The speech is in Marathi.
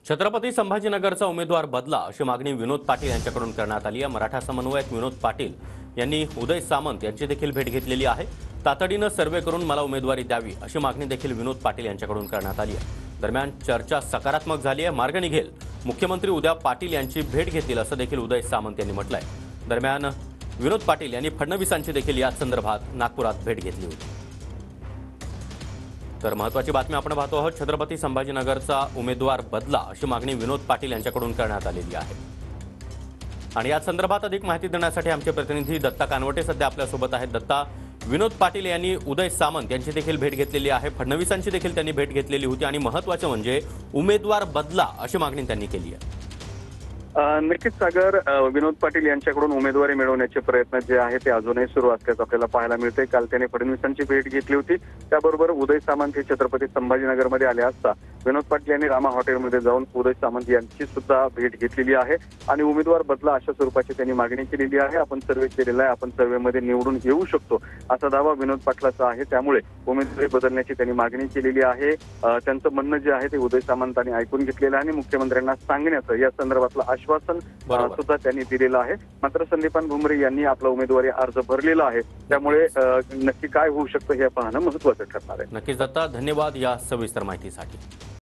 छत्रपती संभाजीनगरचा उमेदवार बदला अशी मागणी विनोद पाटील यांच्याकडून करण्यात आली आहे। मराठा समन्वयक विनोद पाटील यांनी उदय सामंत यांची देखील भेट घेतलेली आहे। तातडीनं सर्वे करून मला उमेदवारी द्यावी अशी मागणी देखील विनोद पाटील यांच्याकडून करण्यात आली आहे। दरम्यान चर्चा सकारात्मक झाली आहे, मार्ग निघेल। मुख्यमंत्री उद्या पाटील यांची भेट घेतील असं देखील उदय सामंत यांनी म्हटलंय। दरम्यान विनोद पाटील यांनी फडणवीसांची देखील या संदर्भात नागपुरात भेट घेतली होती। तर महत्त्वाची बातमी आपण पाहतो आहोत। छत्रपती संभाजीनगरचा उमेदवार बदला अशी मागणी विनोद पाटील यांच्याकडून करण्यात आलेली आहे। आणि या संदर्भात अधिक माहिती देण्यासाठी आमचे प्रतिनिधी दत्ता कानवटे सध्या आपल्या सोबत आहेत। दत्ता, विनोद पाटील यांनी उदय सामंत यांची देखील भेट घेतलेली आहे, फडणवीसांची देखील त्यांनी भेट घेतलेली होती आणि महत्त्वाचं म्हणजे उमेदवार बदला अशी मागणी त्यांनी केली आहे। नक्कीच सागर, विनोद पाटील यांच्याकडून उमेदवारी मिळवण्याचे प्रयत्न जे आहे ते अजूनही सुरू असल्याचं आपल्याला पाहायला मिळते। काल त्यांनी फडणवीसांची भेट घेतली होती, त्याबरोबर उदय सामंत हे छत्रपती संभाजीनगरमध्ये आले असता विनोद पाटील यांनी रामा हॉटेलमध्ये जाऊन उदय सामंत यांची सुद्धा भेट घेतलेली आहे आणि उमेदवार बदला अशा स्वरूपाची त्यांनी मागणी केलेली आहे। आपण सर्वे केलेला आहे, आपण सर्वेमध्ये निवडून येऊ शकतो असा दावा विनोद पाटलाचा आहे, त्यामुळे उमेदवारी बदलण्याची त्यांनी मागणी केलेली आहे। त्यांचं म्हणणं जे आहे ते उदय सामंतांनी ऐकून घेतलेलं आहे आणि मुख्यमंत्र्यांना सांगण्याचं या संदर्भातलं आश्वासन सुद्धा त्यांनी दिलेलं आहे। मात्र संदीपान भुमरे यांनी आपला उमेदवारी अर्ज भरलेला आहे, त्यामुळे नक्की काय होऊ शकतं हे पाहणं महत्त्वाचं ठरणार आहे। नक्कीच दत्ता, धन्यवाद या सविस्तर माहितीसाठी।